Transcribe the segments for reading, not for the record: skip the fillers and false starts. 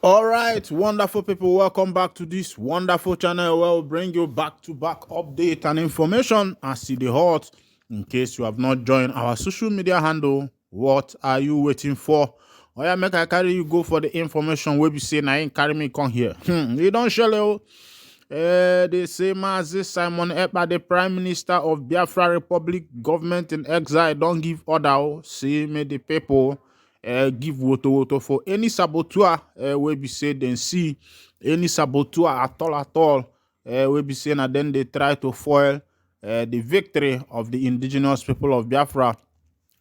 All right, wonderful people, welcome back to this wonderful channel where we'll bring you back-to-back update and information as see the hot. In case you have not joined our social media handle, what are you waiting for? Oh yeah, make I carry you go for the information where we say I ain't carry me come here. You don't show they say Mazi Simon Ekpa, the Prime Minister of Biafra Republic, government in exile, don't give order. Say me the people give woto for any saboteur where be say then see any saboteur at all where be saying and then they try to foil the victory of the indigenous people of Biafra.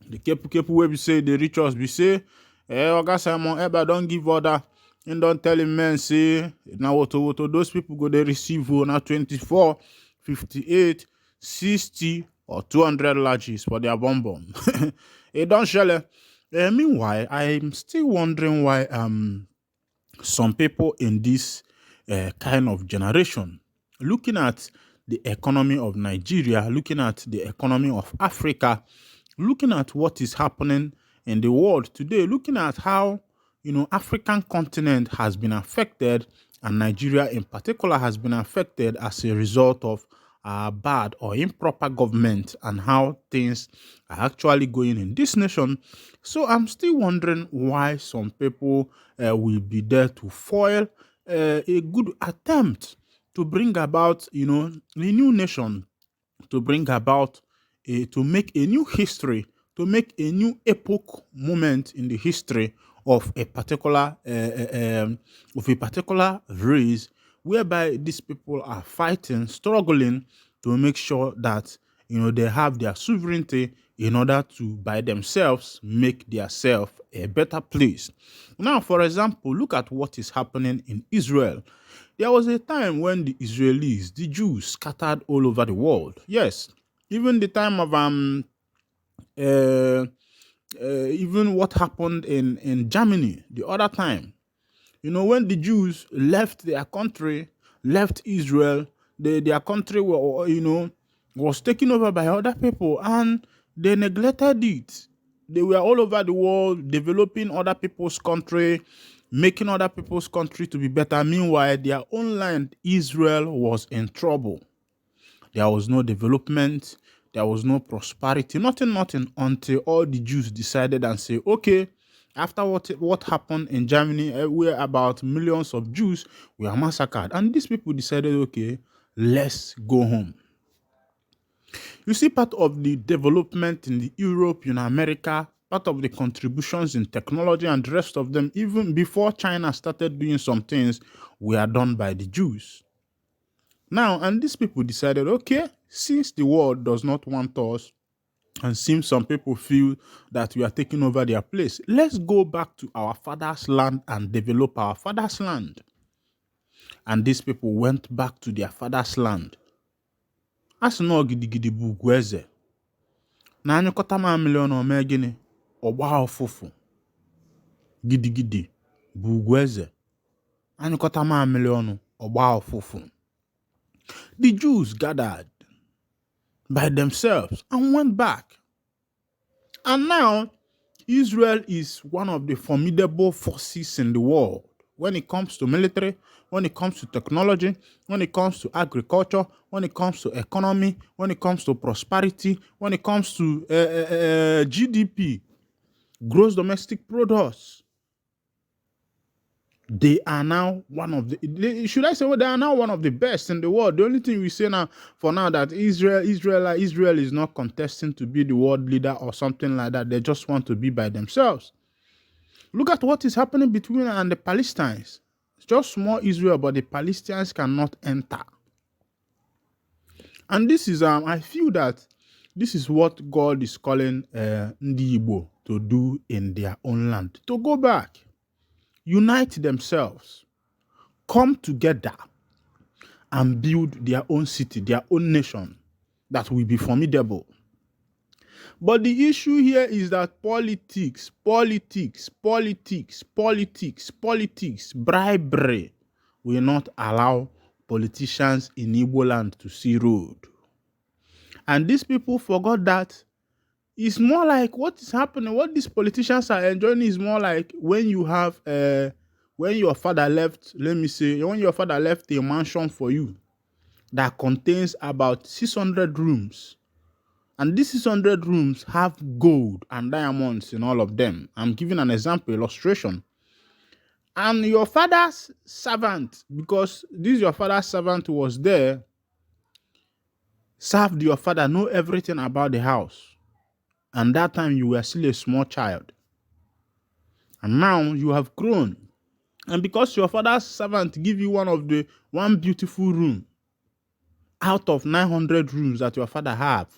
The kepu where we say the rich us be say Oga Simon Ekpa don't give order. And don't tell him, man, say, now what those people go they receive now 24, 58, 60, or 200 larges for their bomb. It don't shell. Meanwhile, I'm still wondering why some people in this kind of generation, looking at the economy of Nigeria, looking at the economy of Africa, looking at what is happening in the world today, looking at how African continent has been affected, and Nigeria in particular has been affected as a result of bad or improper government and how things are actually going in this nation. So I'm still wondering why some people will be there to foil a good attempt to bring about, a new nation, to bring about to make a new history, to make a new epoch moment in the history of a particular race, whereby these people are fighting, struggling to make sure that they have their sovereignty in order to by themselves make themselves a better place. Now, for example, look at what is happening in Israel. There was a time when the Israelis, the Jews, scattered all over the world. Yes, even the time of even what happened in Germany the other time. When the Jews left their country, left Israel, their country was taken over by other people, and they neglected it. They were all over the world developing other people's country, making other people's country to be better. Meanwhile, their own land, Israel, was in trouble. There was no development. There was no prosperity. Nothing until all the Jews decided and say, okay, after what happened in Germany, where about millions of Jews were massacred. And these people decided, okay, let's go home. You see, part of the development in the Europe, in America, part of the contributions in technology and the rest of them, even before China started doing some things, were done by the Jews. Now, and these people decided, okay, since the world does not want us, and since some people feel that we are taking over their place, let's go back to our father's land and develop our father's land. And these people went back to their father's land. As no gidigidi bu gweze. Na anyukota ma million o me gini ogba ofufu. Gidigidi bu gweze. Anyukota ma million ogba ofufu. The Jews gathered by themselves and went back. And now, Israel is one of the formidable forces in the world when it comes to military, when it comes to technology, when it comes to agriculture, when it comes to economy, when it comes to prosperity, when it comes to GDP, gross domestic products. They are now one of the, they are now one of the best in the world. The only thing we say now, for now, that Israel is not contesting to be the world leader or something like that. They just want to be by themselves. Look at what is happening between and the Palestinians. It's just small Israel, but the Palestinians cannot enter. And this is, I feel that this is what God is calling Ndi Igbo to do in their own land. To go back, unite themselves, come together, and build their own city, their own nation that will be formidable. But the issue here is that politics, bribery will not allow politicians in Igbo land to see road. And these people forgot that it's more like what is happening, what these politicians are enjoying is more like when you have when your father left, let me say, when your father left a mansion for you that contains about 600 rooms, and these 600 rooms have gold and diamonds in all of them. I'm giving an example, illustration. And your father's servant, because this your father's servant was there, served your father, know everything about the house. And that time you were still a small child. And now you have grown. And because your father's servant give you one beautiful room out of 900 rooms that your father have,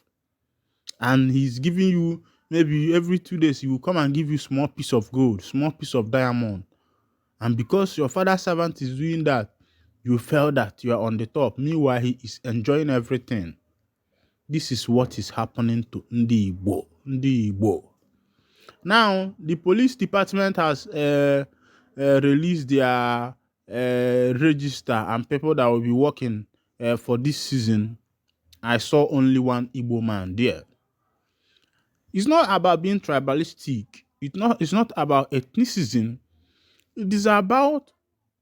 and he's giving you, maybe every 2 days he will come and give you small piece of gold, small piece of diamond. And because your father's servant is doing that, you felt that you are on the top. Meanwhile, he is enjoying everything. This is what is happening to Ndi Igbo. Ndi Igbo. Now, the police department has released their register and people that will be working for this season. I saw only one Igbo man there. It's not about being tribalistic. It's not about ethnicism. It is about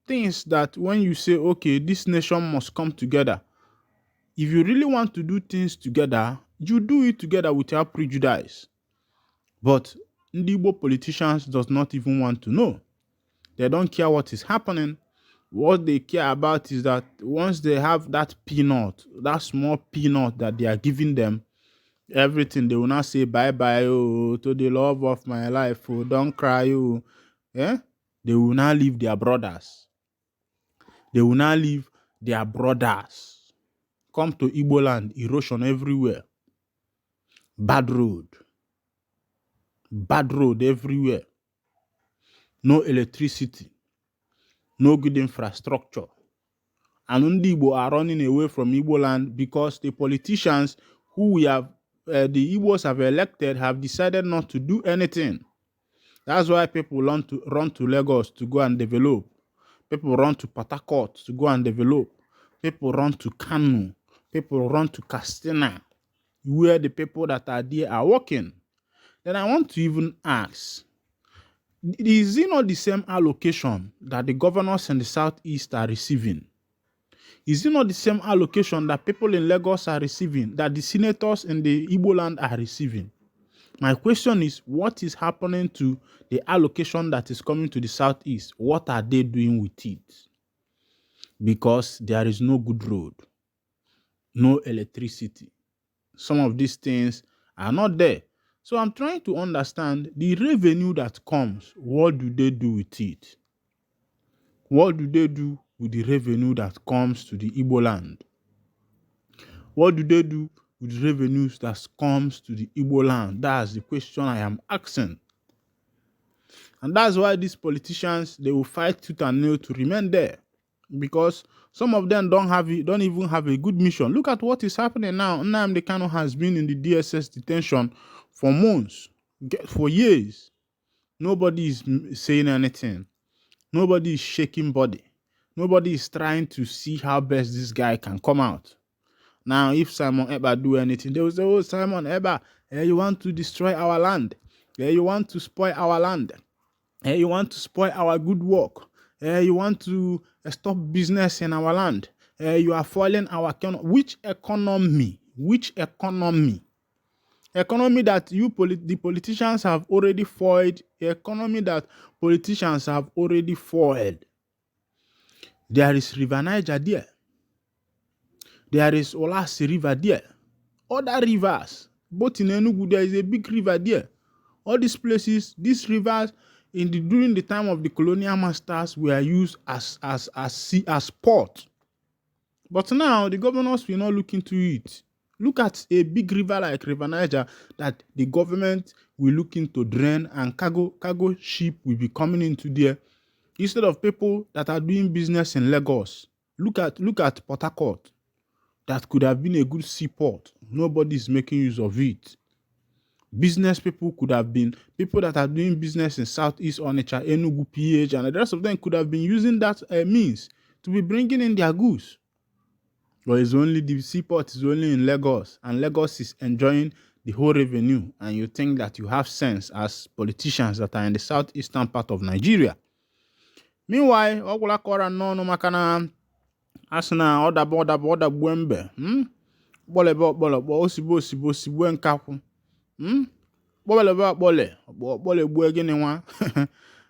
things that when you say, okay, this nation must come together. If you really want to do things together, you do it together without prejudice. But the Igbo politicians does not even want to know. They don't care what is happening. What they care about is that once they have that peanut, that small peanut that they are giving them, everything, they will not say bye-bye to the love of my life. Oh, don't cry. Oh. Yeah? They will not leave their brothers. They will not leave their brothers. Come to Igbo land, erosion everywhere. Bad road everywhere. No electricity. No good infrastructure. And Ndi Igbo are running away from Igbo land because the politicians who we have, the Igbos have elected, have decided not to do anything. That's why people run to Lagos to go and develop. People run to Port Harcourt to go and develop. People run to Kano. People run to Castina, where the people that are there are working. Then I want to even ask, is it not the same allocation that the governors in the Southeast are receiving? Is it not the same allocation that people in Lagos are receiving, that the senators in the Igbo land are receiving? My question is, what is happening to the allocation that is coming to the Southeast? What are they doing with it? Because there is no good road, no electricity. Some of these things are not there. So I'm trying to understand the revenue that comes. What do they do with it? What do they do with the revenue that comes to the Igbo land? What do they do with the revenues that comes to the Igbo land? That's the question I am asking. And that's why these politicians, they will fight tooth and nail to remain there. Because some of them don't even have a good mission. Look at what is happening now. Nnamdi Kanu has been in the DSS detention for months, for years. Nobody is saying anything. Nobody is shaking body. Nobody is trying to see how best this guy can come out. Now, if Simon Ekpa do anything, they will say, oh, Simon Ekpa, you want to destroy our land. You want to spoil our land. You want to spoil our good work. You want to stop business in our land. You are foiling our economy. Which economy? Which economy? Economy that the politicians have already foiled. Economy that politicians have already foiled. There is River Niger there. There is Olasi River there. Other rivers, both in Enugu, there is a big river there. All these places, these rivers, during the time of the colonial masters, were used as port. But now the governors will not look into it. Look at a big river like River Niger that the government will look into drain, and cargo ship will be coming into there instead of people that are doing business in Lagos. Look at Port Harcourt. That could have been a good seaport. Nobody is making use of it. Business people could have been people that are doing business in Southeast Onitsha, Enugu, PH, and the rest of them could have been using that means to be bringing in their goods. But it's only the seaport is only in Lagos, and Lagos is enjoying the whole revenue. And you think that you have sense as politicians that are in the southeastern part of Nigeria. Meanwhile, ọgwụla kọrọ n'ọnụ maka na asị na ọdagbue mbe kpọlebe ọkpọlọkpọ osigbue nkakwụ kpọlebe ọkpọle gbue gịnị nwa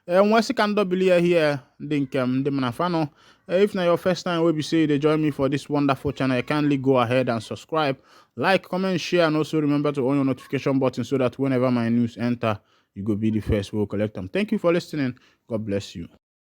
nwesị ka ndọbili ya hie ndị nkem ndị mana fanụ. If na your first time wey be say you dey join me for this wonderful channel, you kindly go ahead and subscribe, like, comment, share, and also remember to on your notification button so that whenever my news enter, you go be the first wey will collect them. Thank you for listening. God bless you.